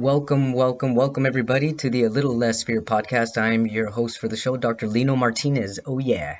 Welcome, everybody, to the A Little Less Fear podcast. I'm your host for the show, Dr. Lino Martinez. Oh, yeah.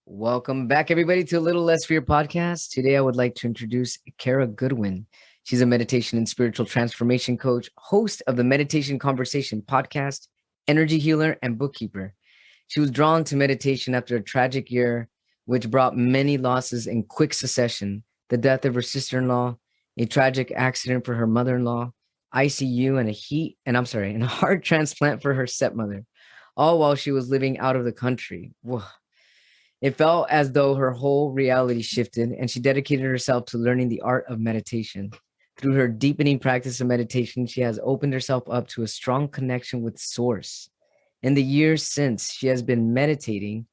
Welcome back, everybody, to A Little Less Fear podcast. Today, I would like to introduce Kara Goodwin. She's a meditation and spiritual transformation coach, host of the Meditation Conversation podcast, energy healer, and bookkeeper. She was drawn to meditation after a tragic year, which brought many losses in quick succession: the death of her sister-in-law, a tragic accident for her mother-in-law, ICU, and a heart transplant for her stepmother, all while she was living out of the country. Whoa. It felt as though her whole reality shifted, and she dedicated herself to learning the art of meditation. Through her deepening practice of meditation, she has opened herself up to a strong connection with Source. In the years since she has been meditating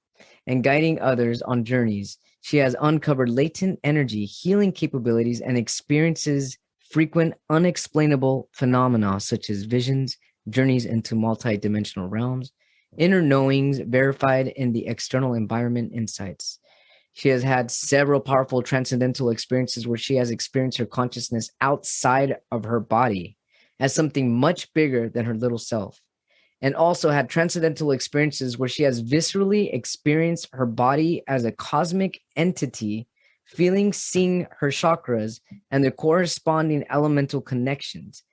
and guiding others on journeys, she has uncovered latent energy, healing capabilities, and experiences frequent unexplainable phenomena such as visions, journeys into multidimensional realms, inner knowings verified in the external environment insights. She has had several powerful transcendental experiences where she has experienced her consciousness outside of her body as something much bigger than her little self, and also had transcendental experiences where she has viscerally experienced her body as a cosmic entity, seeing her chakras and the corresponding elemental connections,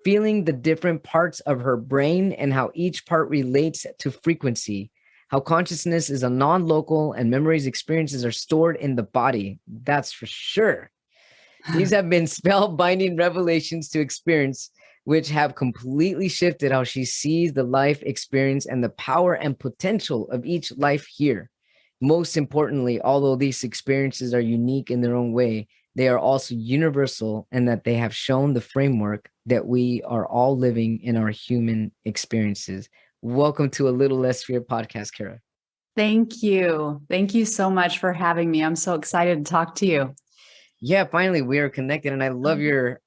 feeling the different parts of her brain and how each part relates to frequency, how consciousness is a non-local and memories experiences are stored in the body. That's for sure. These have been spellbinding revelations to experience, which have completely shifted how she sees the life experience and the power and potential of each life here. Most importantly, although these experiences are unique in their own way, they are also universal in that they have shown the framework that we are all living in our human experiences. Welcome to A Little Less Fear podcast, Kara. Thank you. Thank you so much for having me. I'm so excited to talk to you. Yeah, finally we are connected, and I love your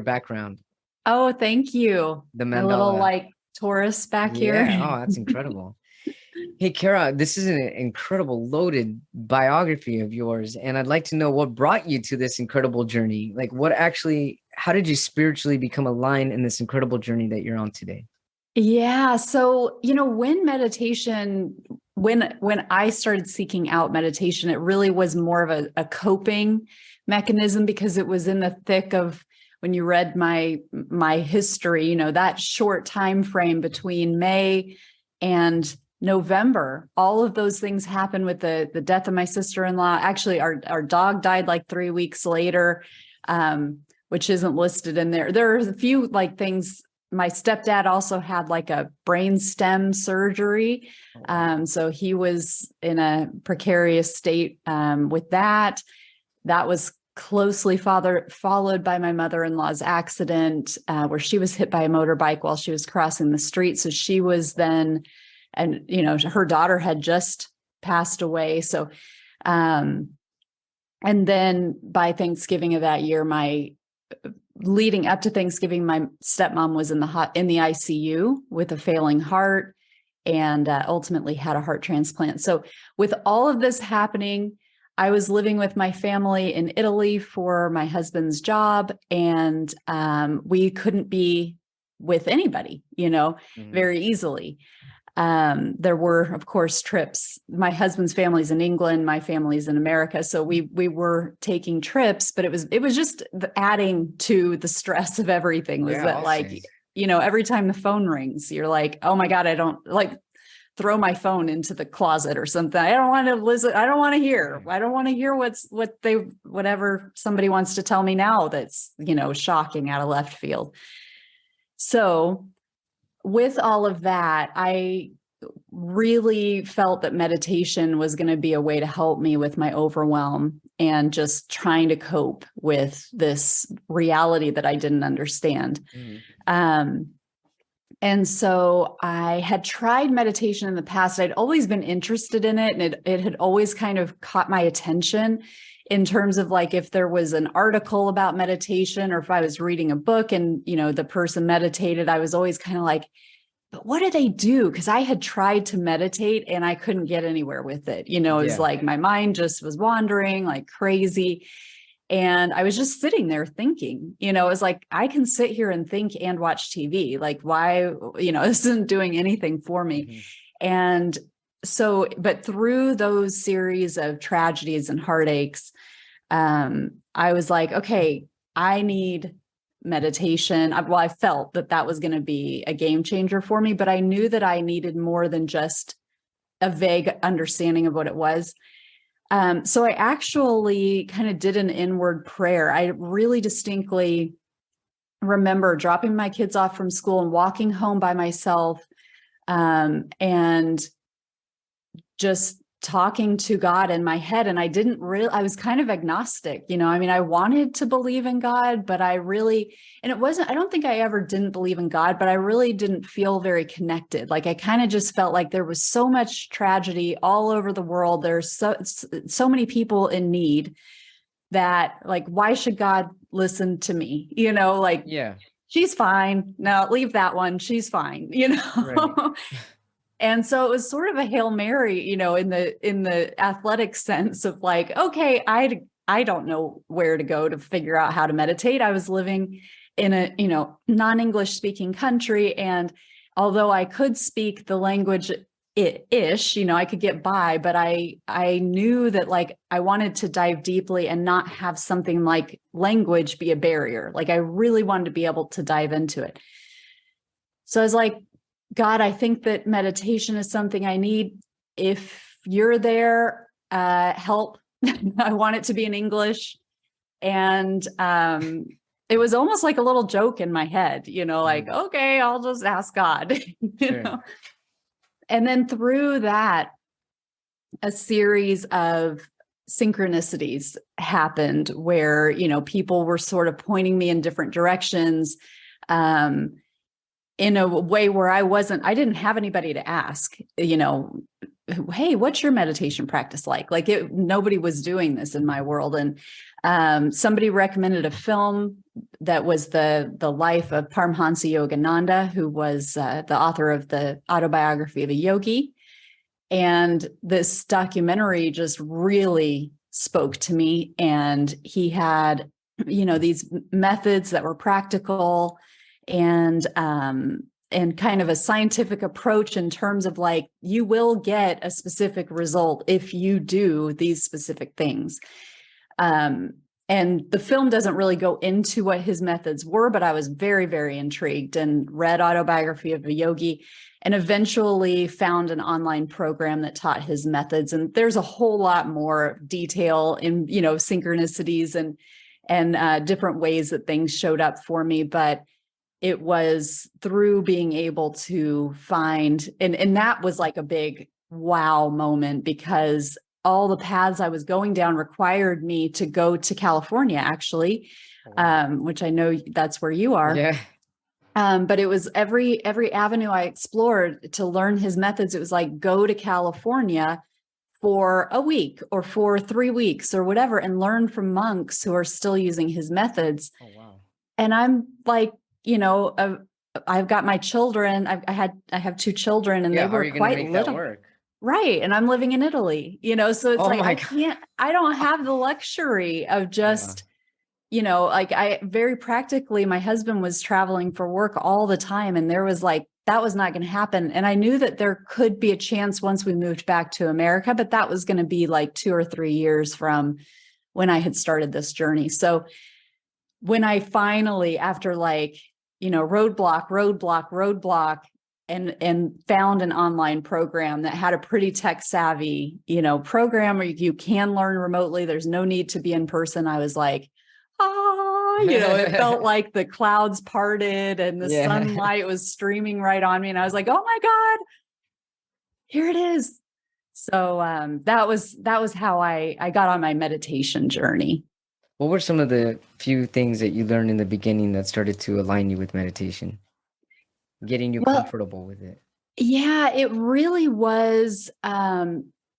background. Oh, thank you. The mandala. My little Taurus back here. Oh, that's incredible. Hey, Kara, this is an incredible loaded biography of yours. And I'd like to know what brought you to this incredible journey. Like how did you spiritually become aligned in this incredible journey that you're on today? Yeah. So, when I started seeking out meditation, it really was more of a coping mechanism, because it was in the thick of, when you read my history, that short time frame between May and November, all of those things happened with the death of my sister-in-law. Actually, our dog died like 3 weeks later, which isn't listed in there. There are a few things. My stepdad also had a brain stem surgery. So he was in a precarious state with that. That was closely followed by my mother-in-law's accident, where she was hit by a motorbike while she was crossing the street. So she was then, and her daughter had just passed away. So, and then by Thanksgiving of that year, leading up to Thanksgiving, my stepmom was in the ICU with a failing heart, and ultimately had a heart transplant. So with all of this happening, I was living with my family in Italy for my husband's job, and we couldn't be with anybody, very easily. There were, of course, trips. My husband's family's in England, my family's in America. So we were taking trips, but it was just adding to the stress of everything. Was that every time the phone rings, you're like, oh my God, I don't throw my phone into the closet or something. I don't want to listen. I don't want to hear. I don't want to hear whatever somebody wants to tell me now that's, shocking out of left field. So with all of that, I really felt that meditation was going to be a way to help me with my overwhelm and just trying to cope with this reality that I didn't understand. And so I had tried meditation in the past. I'd always been interested in it, and it had always kind of caught my attention. in terms of like if there was an article about meditation or if I was reading a book and, the person meditated, I was always kind of like, but what do they do? Because I had tried to meditate and I couldn't get anywhere with it. It was like my mind just was wandering like crazy. And I was just sitting there thinking, it was like, I can sit here and think and watch TV. Like, why, this isn't doing anything for me. Mm-hmm. And so, but through those series of tragedies and heartaches, I was like, okay, I need meditation. I felt that was going to be a game changer for me, but I knew that I needed more than just a vague understanding of what it was. So I actually kind of did an inward prayer. I really distinctly remember dropping my kids off from school and walking home by myself, and just talking to God in my head. And I was kind of agnostic, I wanted to believe in God, but I don't think I ever didn't believe in God, but I really didn't feel very connected. Like I kind of just felt like there was so much tragedy all over the world. There's so many people in need that like, why should God listen to me? She's fine. No, leave that one. She's fine, Right. And so it was sort of a Hail Mary, in the athletic sense of like, okay, I don't know where to go to figure out how to meditate. I was living in a, non-English speaking country. And although I could speak the language ish, I could get by, but I knew that like I wanted to dive deeply and not have something like language be a barrier. Like I really wanted to be able to dive into it. So I was like, God, I think that meditation is something I need. If you're there, help. I want it to be in English. And it was almost like a little joke in my head, like, okay, I'll just ask God. Sure. And then through that, a series of synchronicities happened where, people were sort of pointing me in different directions. In a way where I didn't have anybody to ask, hey, what's your meditation practice like? Like nobody was doing this in my world. And somebody recommended a film that was the life of Paramhansa Yogananda, who was the author of the autobiography of a yogi. And this documentary just really spoke to me. And he had, these methods that were practical and kind of a scientific approach in terms of like, you will get a specific result if you do these specific things. And the film doesn't really go into what his methods were, but I was very, very intrigued and read Autobiography of a Yogi and eventually found an online program that taught his methods. And there's a whole lot more detail in, synchronicities and different ways that things showed up for me. But it was through being able to find, and that was like a big wow moment, because all the paths I was going down required me to go to California, actually, which I know that's where you are. Yeah. But it was every avenue I explored to learn his methods. It was like, go to California for a week or for 3 weeks or whatever, and learn from monks who are still using his methods. Oh, wow. And I'm like, I've got my children. I have 2 children, and they were quite little. Right. And I'm living in Italy, so it's I don't have the luxury of just, like I very practically, my husband was traveling for work all the time. And there was like, that was not going to happen. And I knew that there could be a chance once we moved back to America, but that was going to be like 2 or 3 years from when I had started this journey. So when I finally, after like, roadblock, and found an online program that had a pretty tech savvy, program where you can learn remotely. There's no need to be in person. I was like, it felt like the clouds parted and the sunlight was streaming right on me. And I was like, oh my God, here it is. So that was how I got on my meditation journey. What were some of the few things that you learned in the beginning that started to align you with meditation, getting you comfortable with it? Yeah, it really was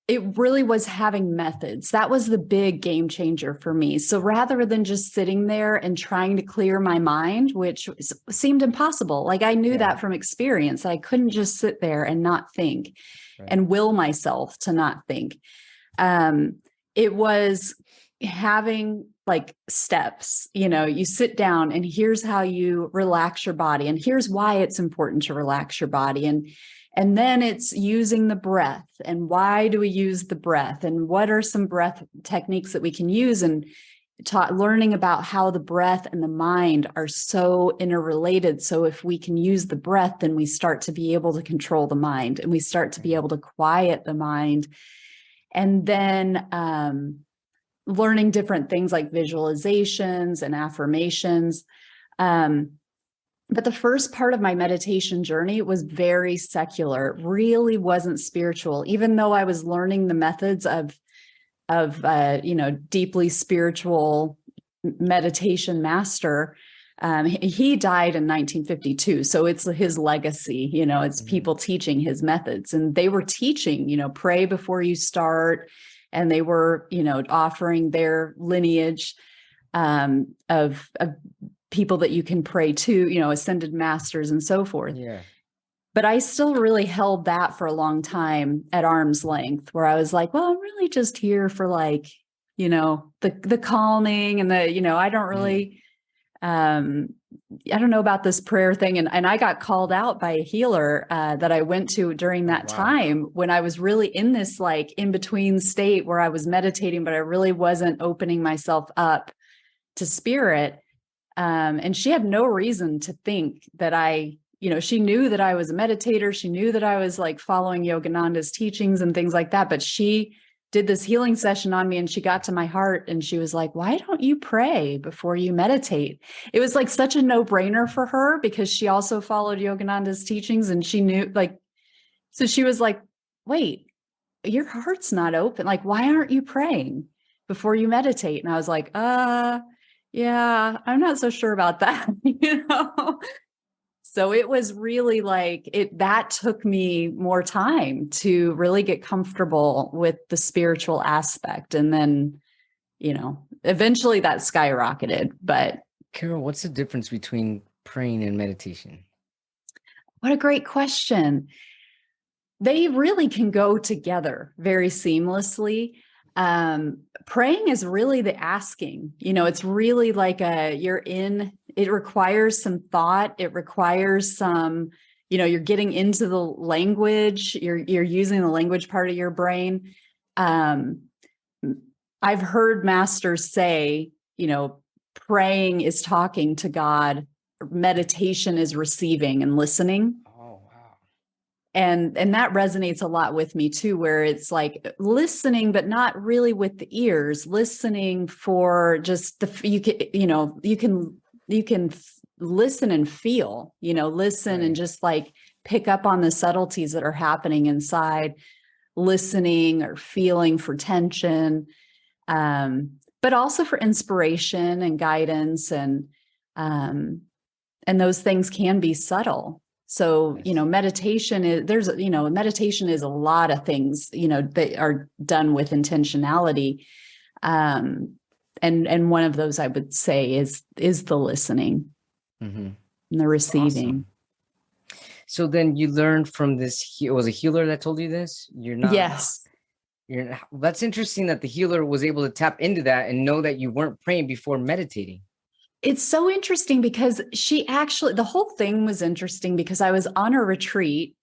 it really was having methods. That was the big game changer for me. So rather than just sitting there and trying to clear my mind, which seemed impossible, like I knew that from experience, I couldn't just sit there and not think and will myself to not think. It was having like steps, you sit down and here's how you relax your body. And here's why it's important to relax your body. And then it's using the breath. And why do we use the breath? And what are some breath techniques that we can use? And learning about how the breath and the mind are so interrelated. So if we can use the breath, then we start to be able to control the mind and we start to be able to quiet the mind. And then learning different things like visualizations and affirmations. But the first part of my meditation journey was very secular, really wasn't spiritual, even though I was learning the methods of deeply spiritual meditation master. He died in 1952. So it's his legacy, it's people teaching his methods, and they were teaching, pray before you start. And they were, offering their lineage of people that you can pray to, ascended masters and so forth. Yeah. But I still really held that for a long time at arm's length, where I was like, well, I'm really just here for like, the calming and I don't really, I don't know about this prayer thing. And I got called out by a healer that I went to during that time when I was really in this like in between state where I was meditating, but I really wasn't opening myself up to spirit. And she had no reason to think that she knew that I was a meditator. She knew that I was like following Yogananda's teachings and things like that. But she did this healing session on me and she got to my heart and she was like, why don't you pray before you meditate? It was like such a no-brainer for her because she also followed Yogananda's teachings and she knew so she was like, wait, your heart's not open. Like, why aren't you praying before you meditate? And I was like, yeah, I'm not so sure about that, So it was really like that took me more time to really get comfortable with the spiritual aspect. And then, eventually that skyrocketed. But Carol, what's the difference between praying and meditation? what a great question. They really can go together very seamlessly. Praying is really the asking, it's really like it requires some thought. It requires some, you're getting into the language, you're using the language part of your brain. I've heard masters say, praying is talking to God, meditation is receiving and listening. And that resonates a lot with me too, where it's like listening, but not really with the ears, listening for just you can listen and feel, listen and just like pick up on the subtleties that are happening inside, listening or feeling for tension, but also for inspiration and guidance. And those things can be subtle. So, meditation meditation is a lot of things, that are done with intentionality. And one of those I would say is the listening and the receiving. Awesome. So then you learned from this, it was a healer that told you this? Yes. That's interesting that the healer was able to tap into that and know that you weren't praying before meditating. It's so interesting because the whole thing was interesting because I was on a retreat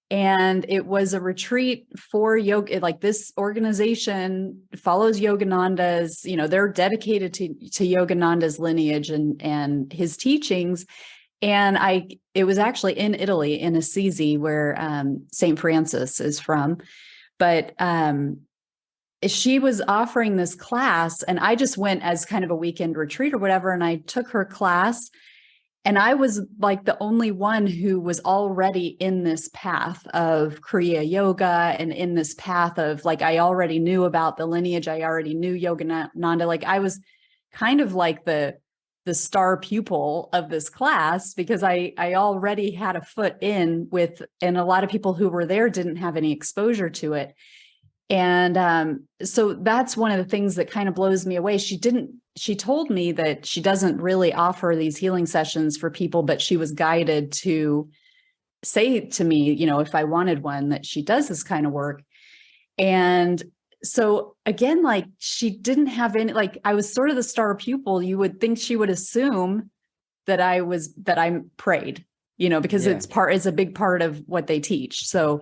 and it was a retreat for yoga. Like this organization follows Yogananda's, they're dedicated to Yogananda's lineage and his teachings. And it was actually in Italy, in Assisi, where St. Francis is from. But she was offering this class and I just went as kind of a weekend retreat or whatever. And I took her class and I was like the only one who was already in this path of Kriya Yoga and in this path of like, I already knew about the lineage. I already knew Yogananda. Like I was kind of like the star pupil of this class because I already had a foot in with, and a lot of people who were there didn't have any exposure to it. And so that's one of the things that kind of blows me away. She told me that she doesn't really offer these healing sessions for people, but she was guided to say to me, if I wanted one, that she does this kind of work. And so again, like, she didn't have any, like, I was sort of the star pupil. You would think she would assume that I prayed, because it's a big part of what they teach. So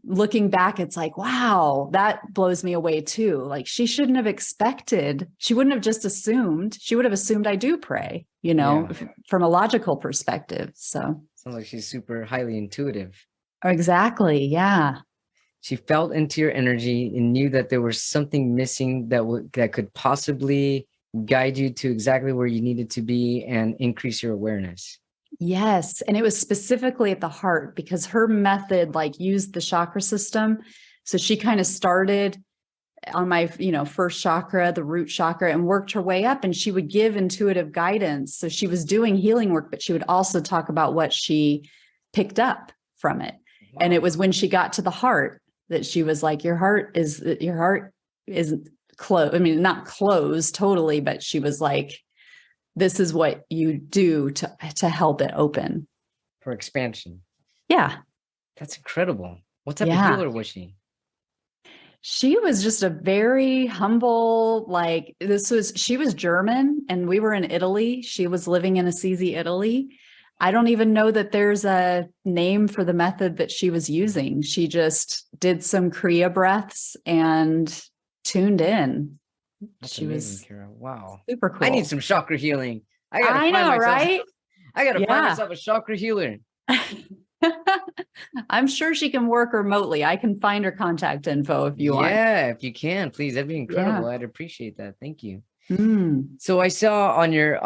looking back, it's like, wow, that blows me away too. Like, she wouldn't have just assumed. She would have assumed I do pray, from a logical perspective. So sounds like she's super highly intuitive. Exactly. Yeah. She felt into your energy and knew that there was something missing that could possibly guide you to exactly where you needed to be and increase your awareness. Yes. And it was specifically at the heart, because her method used the chakra system. So she kind of started on my, first chakra, the root chakra, and worked her way up, and she would give intuitive guidance. So she was doing healing work, but she would also talk about what she picked up from it. Wow. And it was when she got to the heart that she was like, your heart is closed. I mean, not closed totally, but she was like, this is what you do to help it open. For expansion. Yeah. That's incredible. What type of healer was she? She was just a very humble, she was German, and we were in Italy. She was living in Assisi, Italy. I don't even know that there's a name for the method that she was using. She just did some Kriya breaths and tuned in. That's amazing, Kara. Wow. Super cool. I need some chakra healing. I know, right? I gotta find myself a chakra healer. I'm sure she can work remotely. I can find her contact info if you want. Yeah, if you can, please. That'd be incredible. I'd appreciate that. Thank you. So I saw on your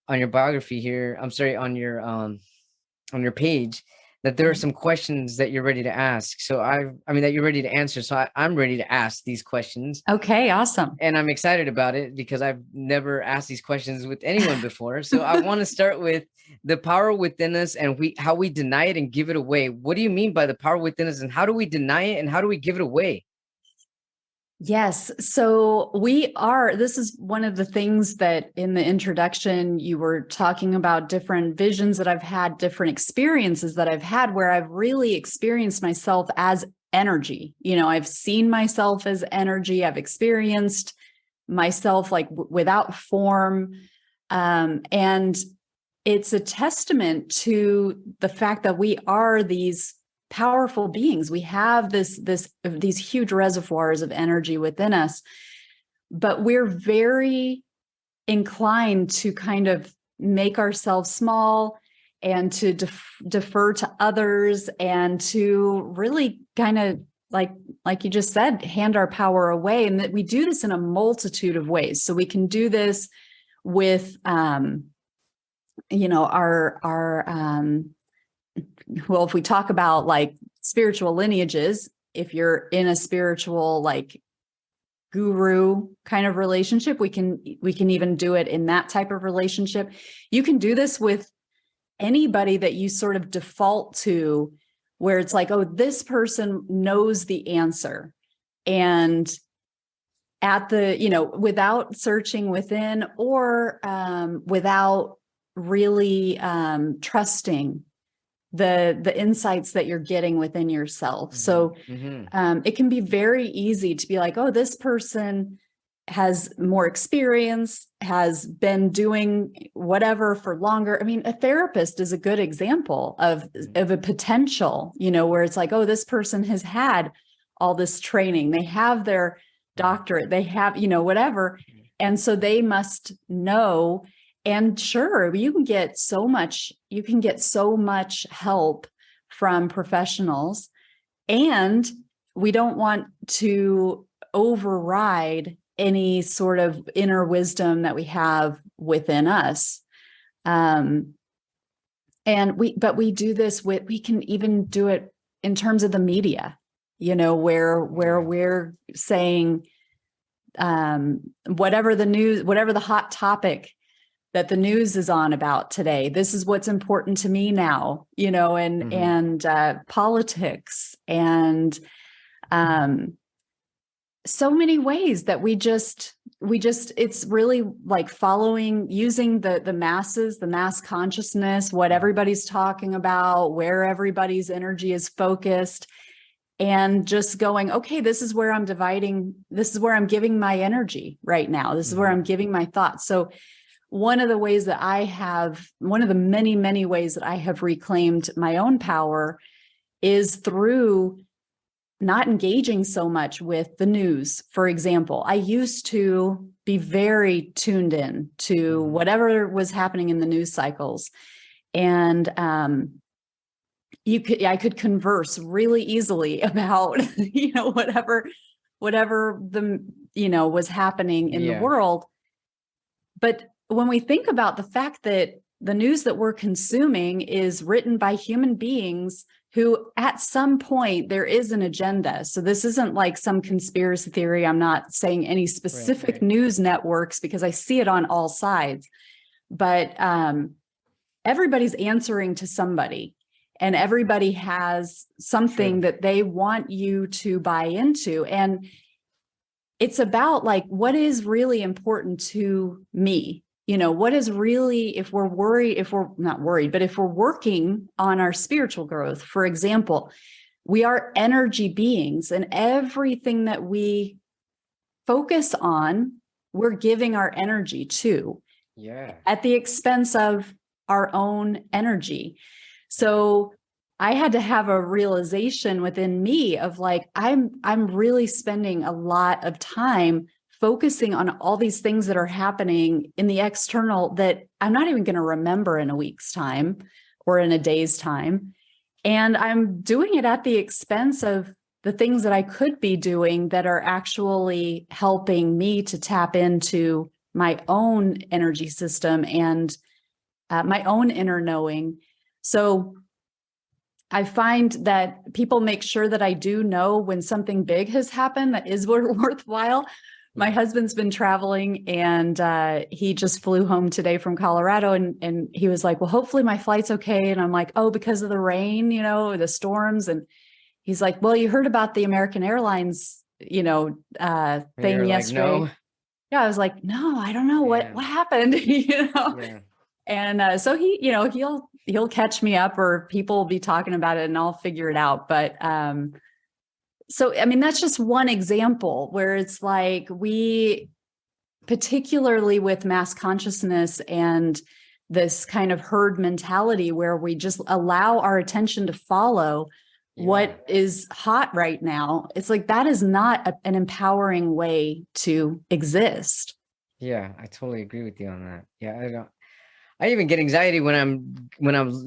biography here, on your page, that there are some questions that you're ready to ask. So that you're ready to answer. So I'm ready to ask these questions. Okay, awesome. And I'm excited about it because I've never asked these questions with anyone before. So I want to start with the power within us and how we deny it and give it away. What do you mean by the power within us, and how do we deny it and how do we give it away? Yes. So this is one of the things that in the introduction, you were talking about different visions that I've had, different experiences that I've had where I've really experienced myself as energy. I've seen myself as energy. I've experienced myself without form. And it's a testament to the fact that we are these powerful beings. We have these huge reservoirs of energy within us, but we're very inclined to kind of make ourselves small and to defer to others and to really kind of like you just said, hand our power away. And that we do this in a multitude of ways. So we can do this with, well, if we talk about spiritual lineages, if you're in a spiritual guru kind of relationship, we can even do it in that type of relationship. You can do this with anybody that you sort of default to, where it's like, oh, this person knows the answer. And without searching within or without really trusting the insights that you're getting within yourself. So it can be very easy to be like, oh, this person has more experience, has been doing whatever for longer. I mean, a therapist is a good example of a potential, where it's like, oh, this person has had all this training. They have their doctorate, they have, whatever. And so they must know. And sure, you can get so much help from professionals, and we don't want to override any sort of inner wisdom that we have within us. But we do this we can even do it in terms of the media, where we're saying, whatever the hot topic that the news is on about today, this is what's important to me now, and politics and So many ways that we just, it's really like using the masses, the mass consciousness, what everybody's talking about, where everybody's energy is focused, and just going, okay, this is where I'm giving my energy right now. This is where I'm giving my thoughts. So one of the many, many ways that I have reclaimed my own power is through not engaging so much with the news. For example, I used to be very tuned in to whatever was happening in the news cycles. And I could converse really easily about, whatever was happening in the world. But when we think about the fact that the news that we're consuming is written by human beings who at some point there is an agenda. So this isn't like some conspiracy theory. I'm not saying any specific news networks because I see it on all sides, but everybody's answering to somebody, and everybody has something that they want you to buy into. And it's about like, what is really important to me? What is really, if we're not worried, but if we're working on our spiritual growth, for example, we are energy beings, and everything that we focus on, we're giving our energy to, at the expense of our own energy. So I had to have a realization within me of like, I'm really spending a lot of time focusing on all these things that are happening in the external that I'm not even going to remember in a week's time or in a day's time. And I'm doing it at the expense of the things that I could be doing that are actually helping me to tap into my own energy system and my own inner knowing. So I find that people make sure that I do know when something big has happened that is worthwhile. My husband's been traveling, and he just flew home today from Colorado, and he was like, well, hopefully my flight's okay. And I'm like, oh, because of the rain, the storms. And he's like, well, you heard about the American Airlines, thing yesterday. Like, no. Yeah, I was like, no, I don't know what happened, And so he'll catch me up, or people will be talking about it and I'll figure it out. But so, I mean, that's just one example where it's like we, particularly with mass consciousness and this kind of herd mentality where we just allow our attention to follow what is hot right now. It's like, that is not an empowering way to exist. Yeah, I totally agree with you on that. Yeah, I even get anxiety when I'm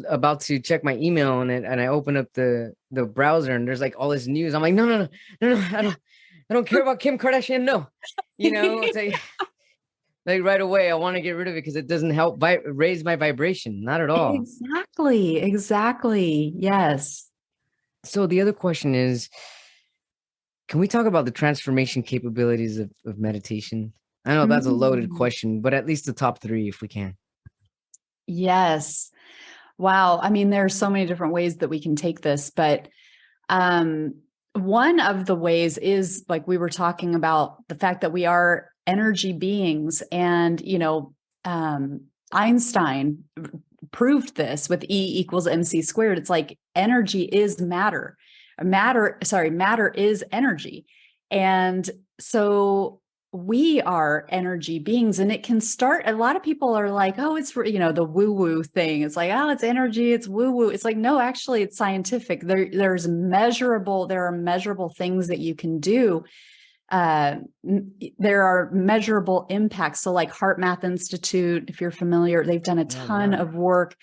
about to check my email and I open up the browser and there's like all this news. I'm like, no, I don't care about Kim Kardashian. No, it's like right away I want to get rid of it because it doesn't help raise my vibration. Not at all. Exactly. Yes. So the other question is, can we talk about the transformation capabilities of meditation? I know that's a loaded question, but at least the top 3 if we can. Yes. Wow. I mean, there are so many different ways that we can take this, but one of the ways is, like we were talking about, the fact that we are energy beings. And, Einstein proved this with E=mc². It's like energy is matter. Matter is energy. And so we are energy beings, and it can start. A lot of people are like, oh, it's, the woo-woo thing. It's like, oh, it's energy, it's woo-woo. It's like, no, actually it's scientific. There are measurable things that you can do. There are measurable impacts. So like Heart Math Institute, if you're familiar, they've done a ton of work,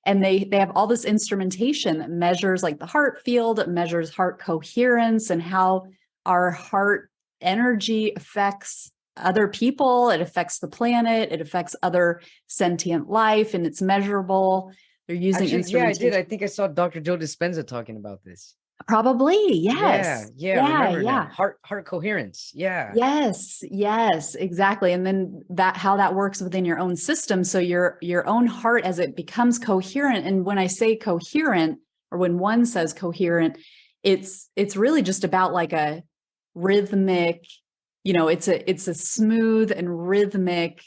and they have all this instrumentation that measures like the heart field, it measures heart coherence and how our heart energy affects other people, it affects the planet, it affects other sentient life, and it's measurable. They're using instrumentation. Yeah, I did. I think I saw Dr. Joe Dispenza talking about this. Probably, yes. Yeah. Heart coherence. Yeah. Yes, exactly. And then how that works within your own system. So your own heart, as it becomes coherent. And when I say coherent, or when one says coherent, it's really just about like a rhythmic, it's a smooth and rhythmic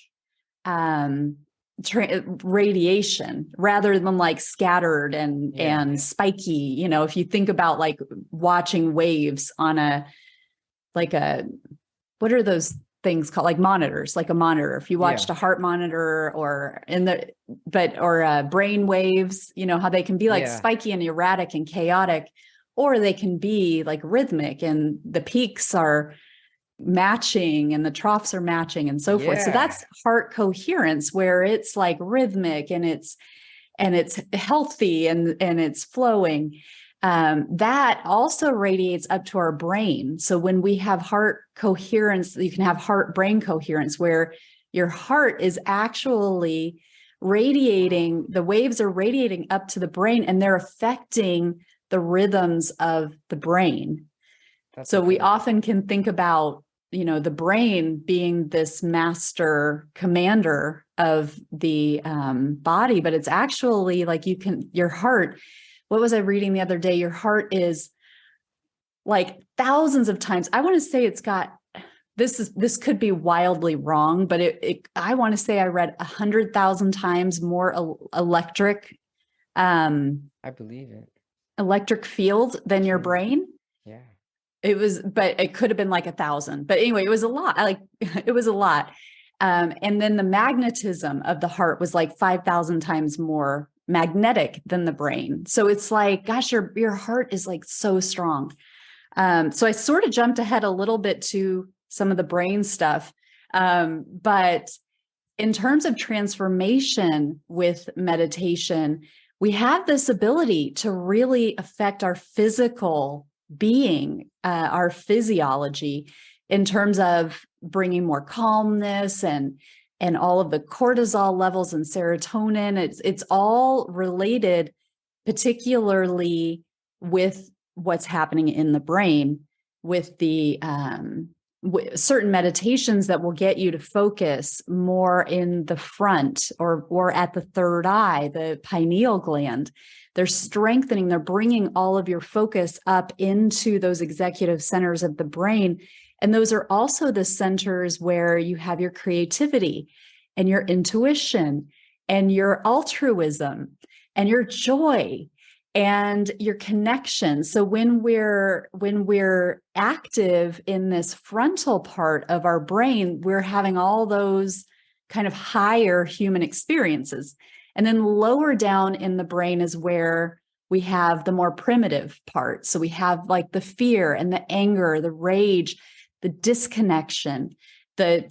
radiation rather than like scattered and spiky. If you think about like watching waves on what are those things called, like monitors, like a monitor. If you watched a heart monitor or brain waves, how they can be like spiky and erratic and chaotic, or they can be like rhythmic and the peaks are matching and the troughs are matching and so forth. So that's heart coherence, where it's like rhythmic and it's healthy and it's flowing. That also radiates up to our brain. So when we have heart coherence, you can have heart brain coherence, where your heart is actually radiating, the waves are radiating up to the brain and they're affecting the rhythms of the brain. So we often can think about, the brain being this master commander of the body, but it's actually like your heart. What was I reading the other day? Your heart is like thousands of times. I want to say it's got, this could be wildly wrong, but I want to say I read 100,000 times more electric. I believe it. Electric field than your brain. Yeah. But it could have been like 1,000. But anyway, it was a lot. It was a lot. And then the magnetism of the heart was like 5,000 times more magnetic than the brain. So it's like, gosh, your heart is like so strong. So I sort of jumped ahead a little bit to some of the brain stuff. But in terms of transformation with meditation, we have this ability to really affect our physical being, our physiology, in terms of bringing more calmness and all of the cortisol levels and serotonin. It's all related, particularly with what's happening in the brain, with the certain meditations that will get you to focus more in the front or at the third eye, the pineal gland. They're strengthening, they're bringing all of your focus up into those executive centers of the brain. And those are also the centers where you have your creativity and your intuition and your altruism and your joy and your connection. So when we're active in this frontal part of our brain, we're having all those kind of higher human experiences. And then lower down in the brain is where we have the more primitive part. So we have like the fear and the anger, the rage, the disconnection, the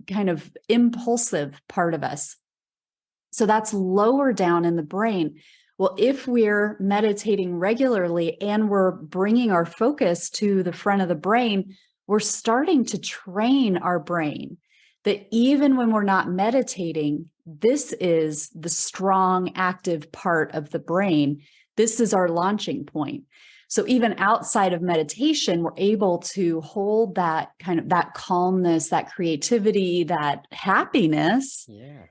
kind of impulsive part of us. So that's lower down in the brain. Well, if we're meditating regularly and we're bringing our focus to the front of the brain, we're starting to train our brain that even when we're not meditating, this is the strong, active part of the brain. This is our launching point. So even outside of meditation, we're able to hold that kind of that calmness, that creativity, that happiness. Yeah.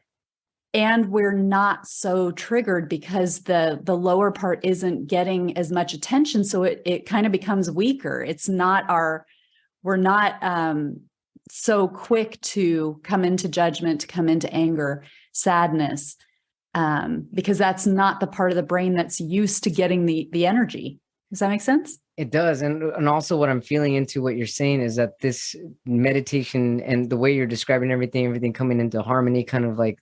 And we're not so triggered because the lower part isn't getting as much attention. So it kind of becomes weaker. We're not so quick to come into judgment, to come into anger, sadness, because that's not the part of the brain that's used to getting the energy. Does that make sense? It does. And also what I'm feeling into what you're saying is that this meditation and the way you're describing everything coming into harmony, kind of like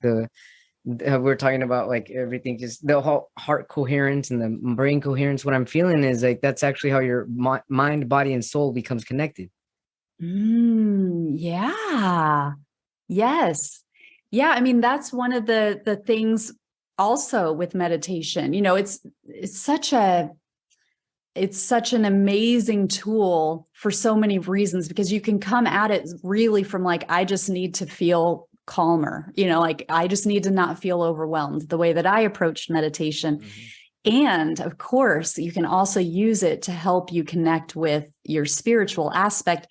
we're talking about like everything, just the whole heart coherence and the brain coherence. What I'm feeling is like, that's actually how your mind, body, and soul becomes connected. Yeah. Yes. Yeah. I mean, that's one of the things also with meditation. It's such an amazing tool for so many reasons, because you can come at it really from like, I just need to feel calmer, like I just need to not feel overwhelmed, the way that I approached meditation. Mm-hmm. And of course, you can also use it to help you connect with your spiritual aspect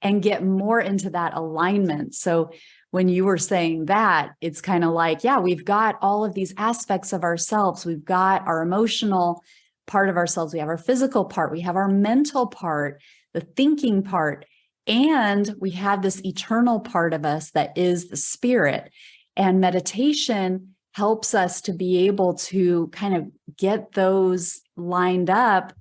and get more into that alignment. So when you were saying that, it's kind of like, yeah, we've got all of these aspects of ourselves. We've got our emotional part of ourselves. We have our physical part, we have our mental part, the thinking part, and we have this eternal part of us that is the spirit. And meditation helps us to be able to kind of get those lined up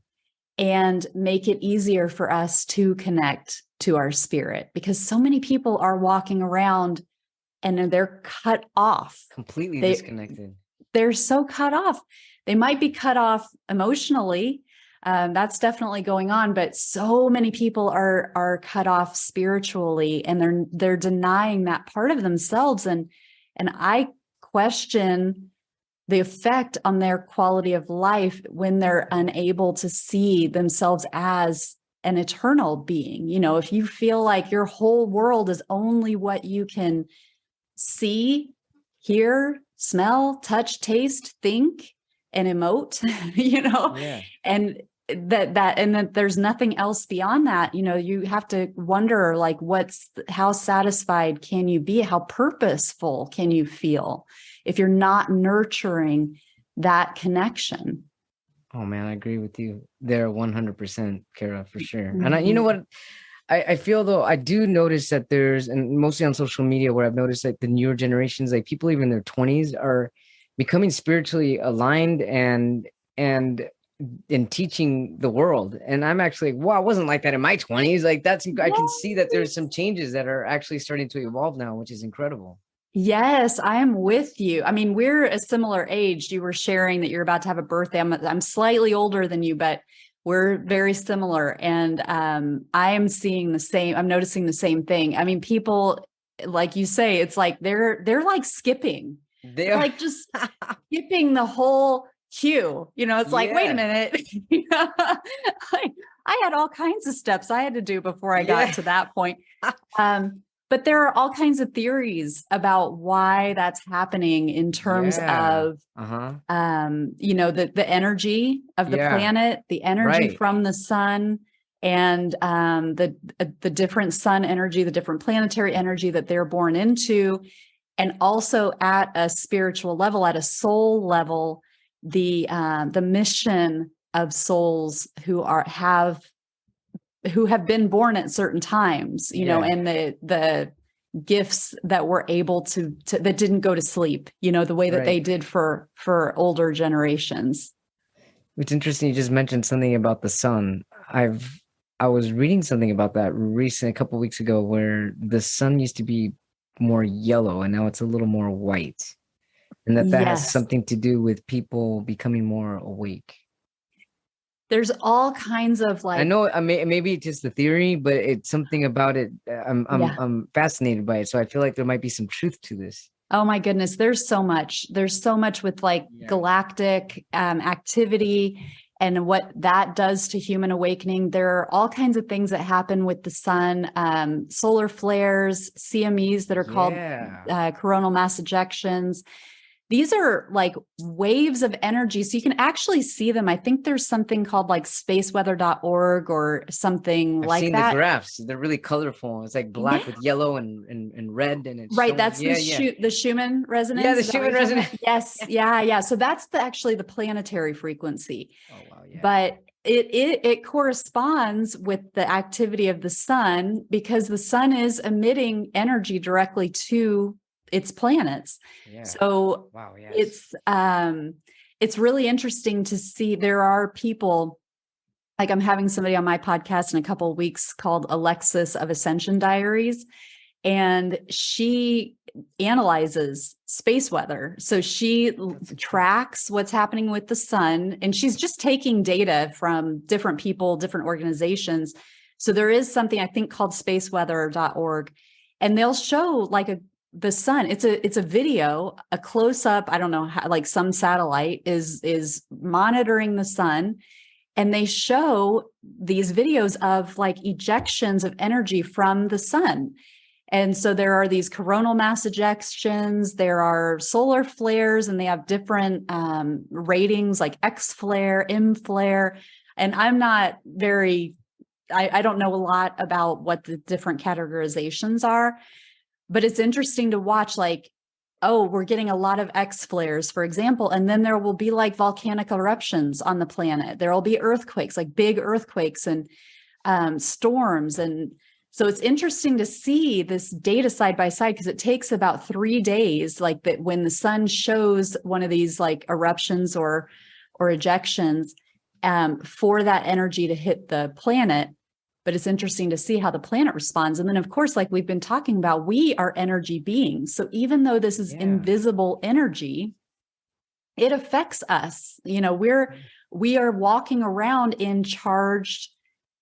and make it easier for us to connect to our spirit, because so many people are walking around and they're cut off. Completely disconnected. They're so cut off. They might be cut off emotionally. That's definitely going on, but so many people are cut off spiritually, and they're denying that part of themselves. And I question the effect on their quality of life when they're unable to see themselves as an eternal being. You know, if you feel like your whole world is only what you can see, hear, smell, touch, taste, think, and emote, you know, and that there's nothing else beyond that. You know, you have to wonder, like, how satisfied can you be? How purposeful can you feel if you're not nurturing that connection? Oh man, I agree with you there 100%, Kara, for sure. And you know what? I feel though, I do notice that and mostly on social media, where I've noticed like the newer generations, like people even in their 20s are becoming spiritually aligned and teaching the world. And I'm actually like, wow, I wasn't like that in my 20s. Like I can see that there's some changes that are actually starting to evolve now, which is incredible. Yes, I am with you. I mean, we're a similar age. You were sharing that you're about to have a birthday. I'm slightly older than you, but we're very similar. And I am seeing the same. I'm noticing the same thing. I mean, people, like you say, it's like they're like skipping. They're like just skipping the whole queue. You know, it's like, wait a minute. Like, I had all kinds of steps I had to do before I got to that point. But there are all kinds of theories about why that's happening in terms of, you know, the energy of the planet, the energy from the sun, and the different sun energy, the different planetary energy that they're born into. And also at a spiritual level, at a soul level, the mission of souls who have been born at certain times, you know, and the gifts that were able to that didn't go to sleep, you know, the way that they did for older generations. It's interesting. You just mentioned something about the sun. I was reading something about that a couple of weeks ago, where the sun used to be more yellow and now it's a little more white, and that has something to do with people becoming more awake. There's all kinds of like, I know, maybe it's just the theory, but it's something about it. I'm fascinated by it. So I feel like there might be some truth to this. Oh my goodness. There's so much with like galactic activity and what that does to human awakening. There are all kinds of things that happen with the sun, solar flares, CMEs that are called coronal mass ejections. These are like waves of energy. So you can actually see them. I think there's something called like spaceweather.org or something like that. I've seen the graphs. They're really colorful. It's like black with yellow and red. And it's that's the Schumann resonance. Yeah, the Schumann resonance. Yes. Yeah. So that's actually the planetary frequency. Oh, wow. Yeah. But it corresponds with the activity of the sun, because the sun is emitting energy directly to its planets. So it's really interesting to see. There are people, like I'm having somebody on my podcast in a couple of weeks called Alexis of Ascension Diaries, and she analyzes space weather. So she tracks what's happening with the sun, and she's just taking data from different people, different organizations. So there is something I think called spaceweather.org, and they'll show like the sun. It's a video, a close up. I don't know how, like some satellite is monitoring the sun, and they show these videos of like ejections of energy from the sun. And so there are these coronal mass ejections, there are solar flares, and they have different ratings like X flare, M flare. And I'm not I don't know a lot about what the different categorizations are. But it's interesting to watch, like oh, we're getting a lot of X flares, for example, and then there will be like volcanic eruptions on the planet. There will be earthquakes, like big earthquakes and storms. And so it's interesting to see this data side by side, because it takes about 3 days, like that when the sun shows one of these like eruptions or ejections, for that energy to hit the planet. But it's interesting to see how the planet responds. And then, of course, like we've been talking about, we are energy beings. So even though this is invisible energy, it affects us. You know, we are walking around in charged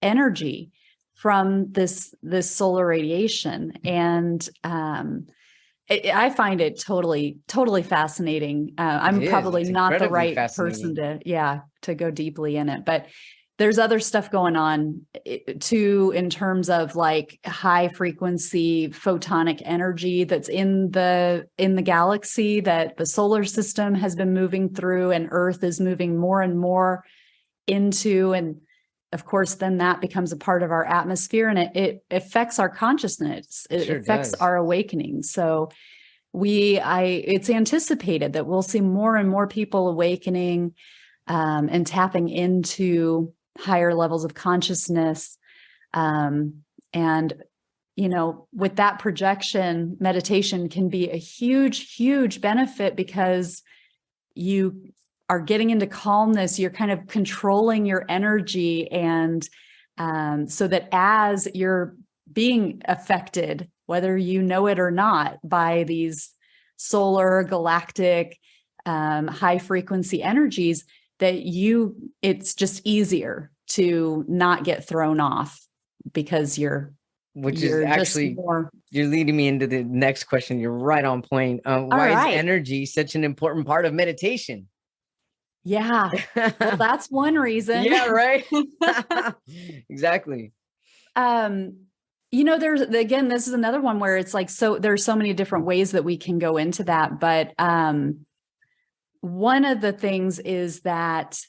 energy from this solar radiation. And I find it totally fascinating. I'm probably It's not the incredibly right person to go deeply in it, but there's other stuff going on too, in terms of like high frequency photonic energy that's in the galaxy that the solar system has been moving through, and Earth is moving more and more into. And of course, then that becomes a part of our atmosphere, and it affects our consciousness. It affects our awakening. So it's anticipated that we'll see more and more people awakening and tapping into higher levels of consciousness. And, you know, with that projection, meditation can be a huge, huge benefit, because you are getting into calmness. You're kind of controlling your energy. And so that as you're being affected, whether you know it or not, by these solar, galactic, high frequency energies, that it's just easier to not get thrown off, because you're leading me into the next question. You're right on point. Why is energy such an important part of meditation? Yeah, well, that's one reason. Yeah, right. Exactly. You know, this is another one where it's like, so there's so many different ways that we can go into that, but one of the things is that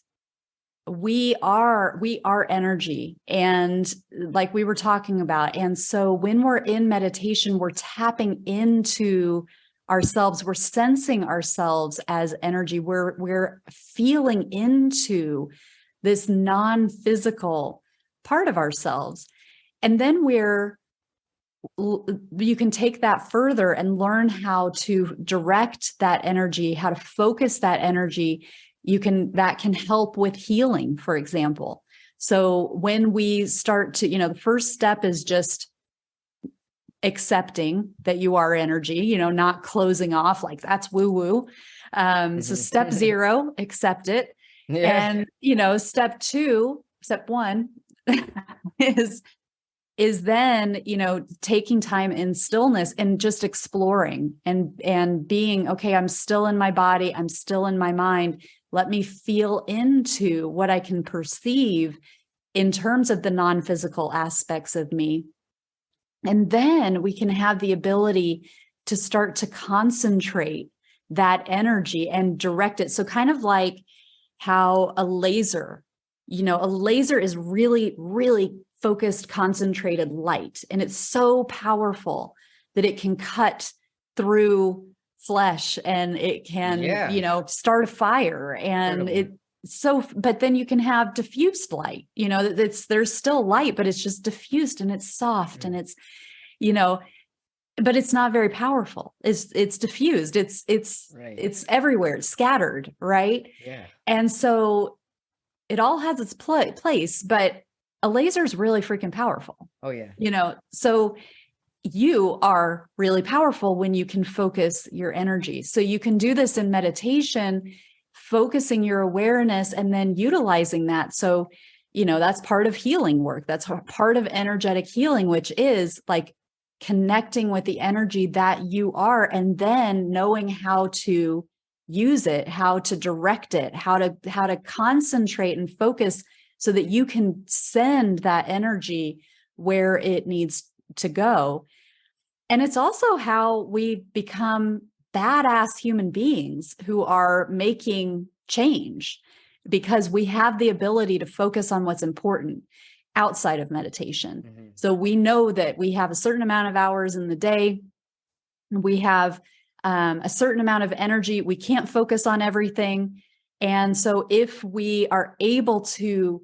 we are energy, and like we were talking about. And so when we're in meditation, we're tapping into ourselves. We're sensing ourselves as energy. We're feeling into this non-physical part of ourselves. And then you can take that further and learn how to direct that energy, how to focus that energy. That can help with healing, for example. So when we start to, the first step is just accepting that you are energy, not closing off like that's woo woo. So step 0, accept it. Yeah. And, step 1 is then, taking time in stillness and just exploring and being, okay, I'm still in my body. I'm still in my mind. Let me feel into what I can perceive in terms of the non-physical aspects of me. And then we can have the ability to start to concentrate that energy and direct it. So kind of like how a laser is really, really focused, concentrated light. And it's so powerful that it can cut through flesh, and it can, start a fire. And but then you can have diffused light, there's still light, but it's just diffused and it's soft and it's, but it's not very powerful. It's diffused. It's everywhere. It's scattered. Right. Yeah. And so it all has its place, but a laser is really freaking powerful. Oh yeah. So you are really powerful when you can focus your energy. So you can do this in meditation, focusing your awareness and then utilizing that. So, that's part of healing work. That's part of energetic healing, which is like connecting with the energy that you are, and then knowing how to use it, how to direct it, how to concentrate and focus so that you can send that energy where it needs to go. And it's also how we become badass human beings who are making change, because we have the ability to focus on what's important outside of meditation. Mm-hmm. So we know that we have a certain amount of hours in the day. We have a certain amount of energy. We can't focus on everything. And so if we are able to,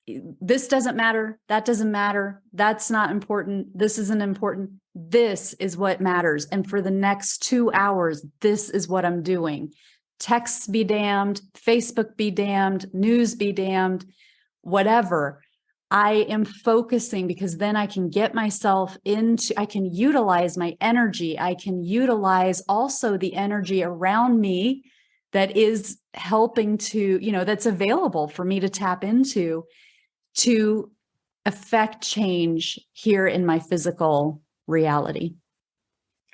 this doesn't matter, that doesn't matter, that's not important, this isn't important, this is what matters. And for the next 2 hours, this is what I'm doing. Texts be damned, Facebook be damned, news be damned, whatever. I am focusing, because then I can get myself into, I can utilize my energy. I can utilize also the energy around me that is helping to, that's available for me to tap into to affect change here in my physical reality.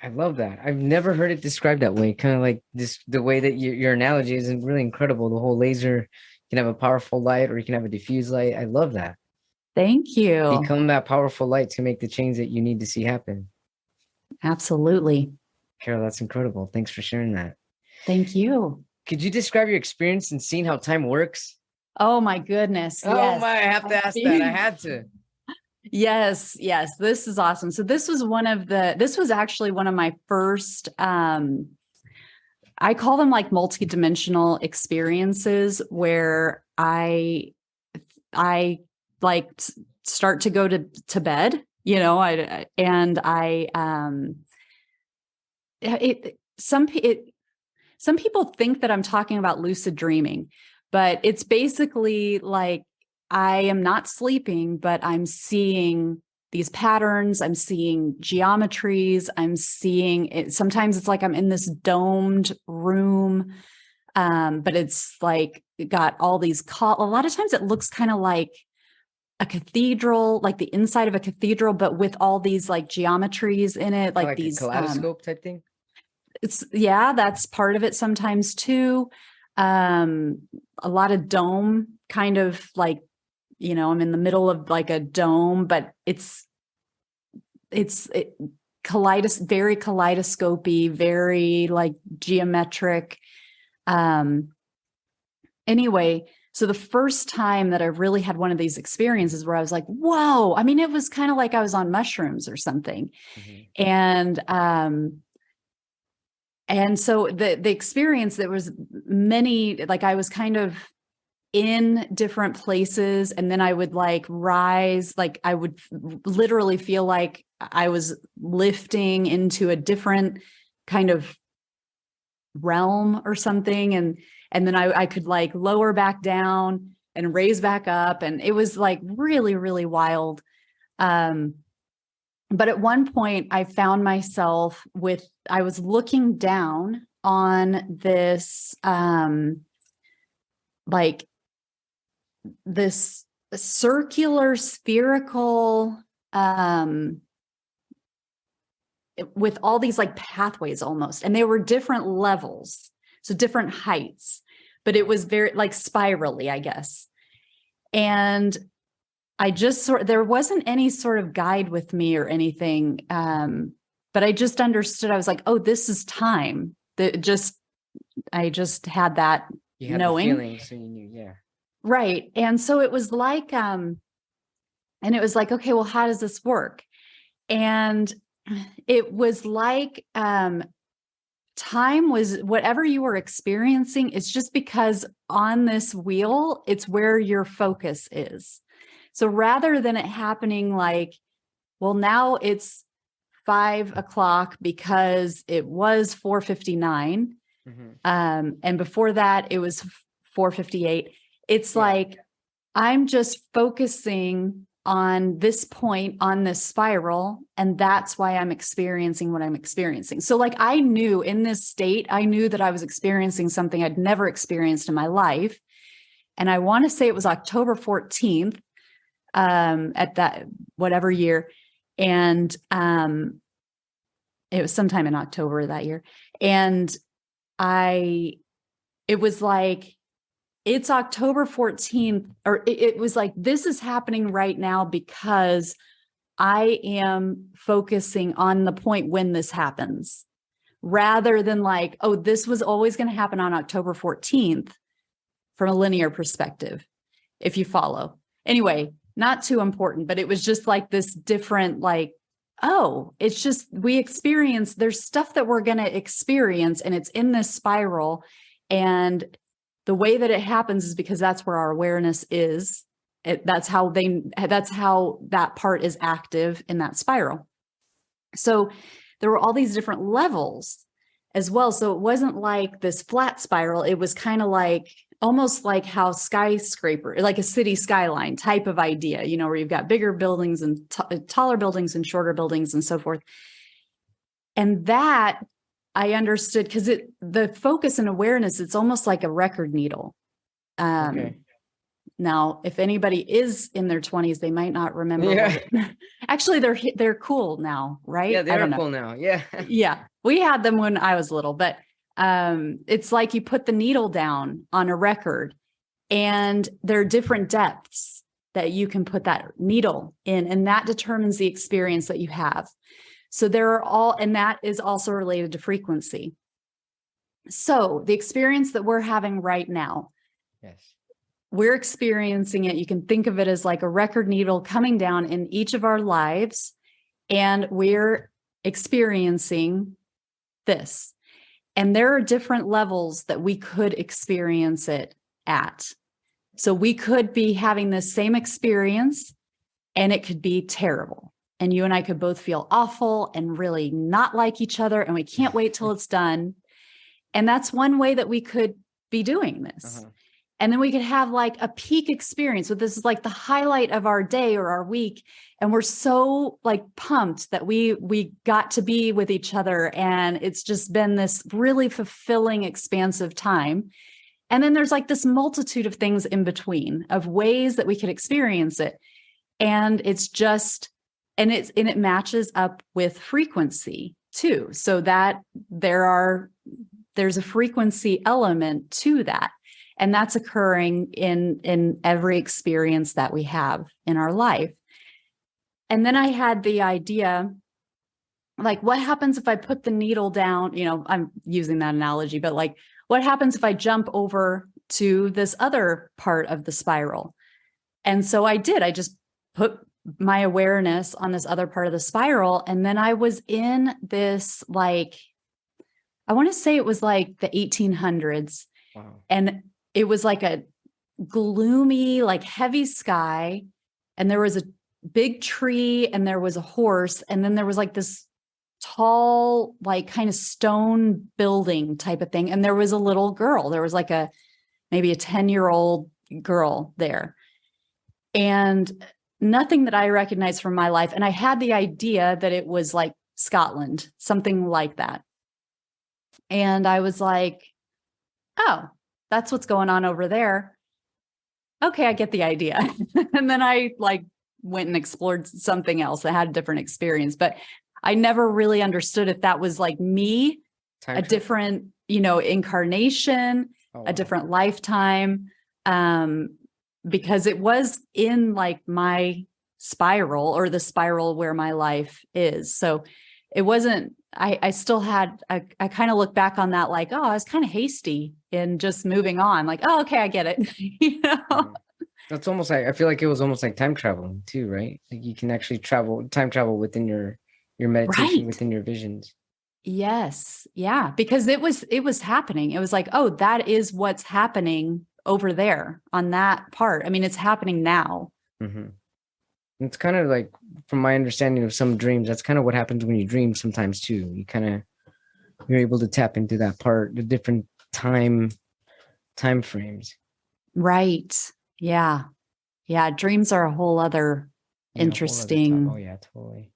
I love that. I've never heard it described that way. Kind of like this, the way that your analogy is really incredible. The whole laser, you can have a powerful light or you can have a diffuse light. I love that. Thank you. Become that powerful light to make the change that you need to see happen. Absolutely. Carol, that's incredible. Thanks for sharing that. Thank you. Could you describe your experience in seeing how time works? Oh my goodness. Oh yes. my, I have to ask that. I had to. Yes. This is awesome. So this was actually one of my first, I call them like multidimensional experiences, where I like start to go to bed, some people think that I'm talking about lucid dreaming, but it's basically like I am not sleeping, but I'm seeing these patterns. I'm seeing geometries. I'm seeing it. Sometimes it's like I'm in this domed room, but it's like got all these, a lot of times it looks kind of like a cathedral, like the inside of a cathedral, but with all these like geometries in it, like these a kaleidoscope type thing. That's part of it sometimes too. A lot of dome, kind of like, I'm in the middle of like a dome, but it's very kaleidoscopy, very like geometric. Anyway, so the first time that I really had one of these experiences where I was like, whoa, I mean, it was kind of like I was on mushrooms or something. Mm-hmm. And so the experience, there was many, like I was kind of in different places, and then I would like rise, like I would literally feel like I was lifting into a different kind of realm or something. And then I could like lower back down and raise back up. And it was like really, really wild. But at one point I found myself I was looking down on this, like this circular spherical, with all these like pathways almost, and they were different levels, so different heights, but it was very like spirally, I guess. And I just there wasn't any sort of guide with me or anything. But I just understood. I was like, oh, this is time. I just had that knowing. The feeling, so you knew, yeah. Right. And so it was like, and it was like, okay, well, how does this work? And it was like, time was whatever you were experiencing. It's just because on this wheel, it's where your focus is. So rather than it happening like, well, now it's 5 o'clock because it was 4:59. Mm-hmm. And before that it was 4:58. It's like, I'm just focusing on this point on this spiral. And that's why I'm experiencing what I'm experiencing. So like, I knew in this state, I knew that I was experiencing something I'd never experienced in my life. And I want to say it was October 14th, at that, whatever year. And, it was sometime in October that year. And it was like, it's October 14th, or it was like, this is happening right now because I am focusing on the point when this happens, rather than like, oh, this was always going to happen on October 14th from a linear perspective, if you follow. Anyway, not too important, but it was just like this different, like, oh, it's just there's stuff that we're going to experience, and it's in this spiral. And the way that it happens is because that's where our awareness is. That's how that part is active in that spiral. So there were all these different levels as well. So it wasn't like this flat spiral. It was kind of like almost like how skyscraper, like a city skyline type of idea, where you've got bigger buildings and taller buildings and shorter buildings and so forth. And that I understood because the focus and awareness, it's almost like a record needle. Okay. Now, if anybody is in their 20s, they might not remember. Yeah. Actually, they're cool now, right? Yeah, they are cool now. Yeah. Yeah. We had them when I was little, but it's like you put the needle down on a record, and there are different depths that you can put that needle in, and that determines the experience that you have. So and that is also related to frequency. So the experience that we're having right now, yes, we're experiencing it. You can think of it as like a record needle coming down in each of our lives, and we're experiencing this. And there are different levels that we could experience it at. So we could be having the same experience, and it could be terrible. And you and I could both feel awful and really not like each other, and we can't wait till it's done. And that's one way that we could be doing this. Uh-huh. And then we could have like a peak experience. So this is like the highlight of our day or our week. And we're so like pumped that we got to be with each other. And it's just been this really fulfilling, expansive time. And then there's like this multitude of things in between of ways that we could experience it. And it matches up with frequency too. So that there's a frequency element to that. And that's occurring in every experience that we have in our life. And then I had the idea, like, what happens if I put the needle down? I'm using that analogy, but like, what happens if I jump over to this other part of the spiral? And so I did. I just put my awareness on this other part of the spiral. And then I was in this, like, I want to say it was like the 1800s. Wow. And it was like a gloomy, like heavy sky. And there was a big tree, and there was a horse. And then there was like this tall, like kind of stone building type of thing. And there was a little girl. There was like maybe a 10-year-old girl there. And nothing that I recognized from my life. And I had the idea that it was like Scotland, something like that. And I was like, oh, that's what's going on over there. Okay, I get the idea. And then I like went and explored something else. I had a different experience, but I never really understood if that was like me, a different, incarnation, a different lifetime. Because it was in like my spiral, or the spiral where my life is. So it wasn't, I still had, I kind of look back on that like, oh, I was kind of hasty in just moving on. Like, oh, okay, I get it. That's almost like, I feel like it was almost like time traveling too, right? Like you can actually time travel within your meditation, right, within your visions. Yes. Yeah. Because it was happening. It was like, oh, that is what's happening over there on that part. I mean, it's happening now. Mm-hmm. It's kind of like, from my understanding of some dreams, that's kind of what happens when you dream sometimes too. You're able to tap into that part, the different time frames. Right. Yeah. Yeah. Dreams are a whole other interesting totally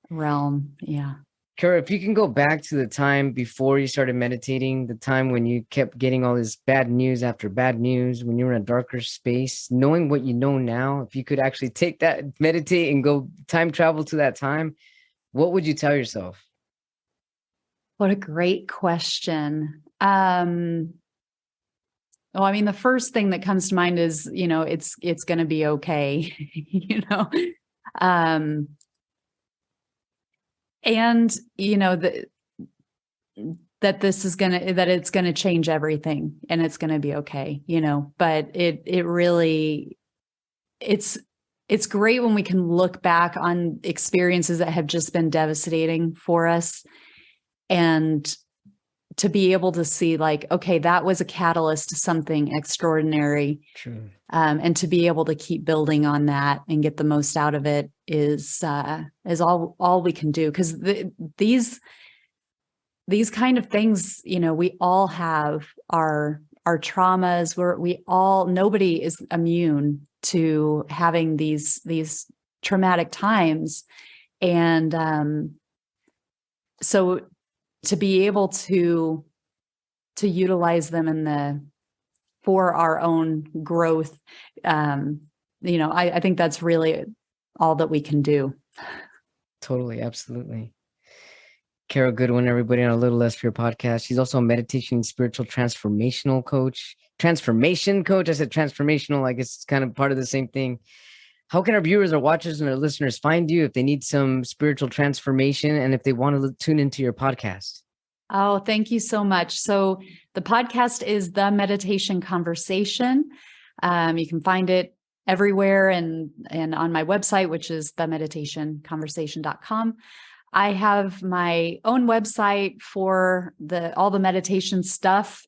realm. Yeah. Kara, if you can go back to the time before you started meditating, the time when you kept getting all this bad news after bad news, when you were in a darker space, knowing what you know now, if you could actually take that, meditate, and go time travel to that time, what would you tell yourself? What a great question. Well, I mean, the first thing that comes to mind is, it's going to be okay, and, that it's going to change everything, and it's going to be okay, but it really, it's it's great when we can look back on experiences that have just been devastating for us, and to be able to see like, okay, that was a catalyst to something extraordinary. True. And to be able to keep building on that and get the most out of it is all we can do. Because these kind of things, we all have our traumas. Nobody is immune to having these traumatic times. And so to be able to utilize them for our own growth, I think that's really all that we can do. Totally. Absolutely. Kara Goodwin, everybody, on A Little Less Fear podcast. She's also a meditation and spiritual transformation coach. I said transformational. I guess it's kind of part of the same thing. How can our viewers or watchers and our listeners find you if they need some spiritual transformation and if they want to tune into your podcast? Oh, thank you so much. So the podcast is The Meditation Conversation. You can find it everywhere and on my website, which is themeditationconversation.com. I have my own website for all the meditation stuff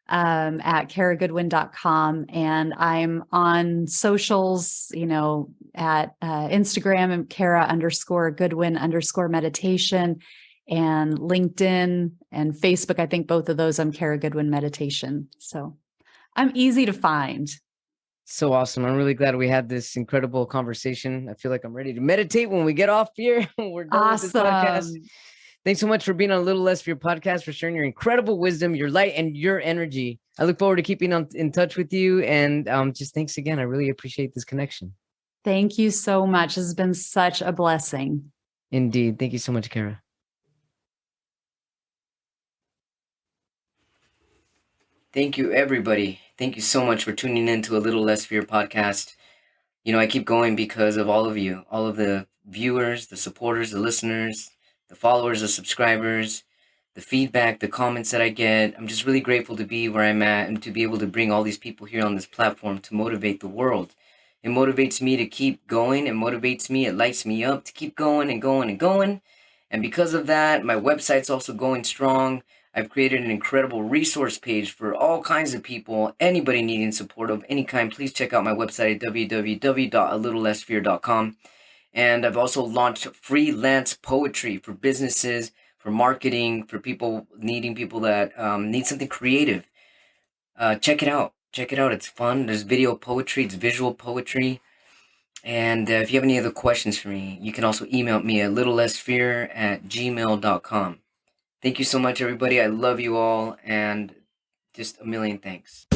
at karagoodwin.com. And I'm on socials, at Instagram and Kara_Goodwin_meditation, and LinkedIn and Facebook. I think both of those, I'm Kara Goodwin Meditation. So I'm easy to find. So awesome. I'm really glad we had this incredible conversation. I feel like I'm ready to meditate when we get off here. We're done with this podcast. Thanks so much for being on A Little Less Fear podcast, for sharing your incredible wisdom, your light, and your energy. I look forward to keeping in touch with you. And just thanks again. I really appreciate this connection. Thank you so much. This has been such a blessing. Indeed. Thank you so much, Kara. Thank you, everybody. Thank you so much for tuning in to A Little Less Fear podcast. I keep going because of all of you, all of the viewers, the supporters, the listeners, the followers, the subscribers, the feedback, the comments that I get. I'm just really grateful to be where I'm at and to be able to bring all these people here on this platform to motivate the world. It motivates me to keep going. It motivates me. It lights me up to keep going and going and going. And because of that, my website's also going strong. I've created an incredible resource page for all kinds of people, anybody needing support of any kind. Please check out my website at www.alittlelessfear.com. And I've also launched freelance poetry for businesses, for marketing, for people that need something creative. Check it out. It's fun. There's video poetry. It's visual poetry. And if you have any other questions for me, you can also email me at littlelessfear@gmail.com. Thank you so much, everybody. I love you all, and just a million thanks.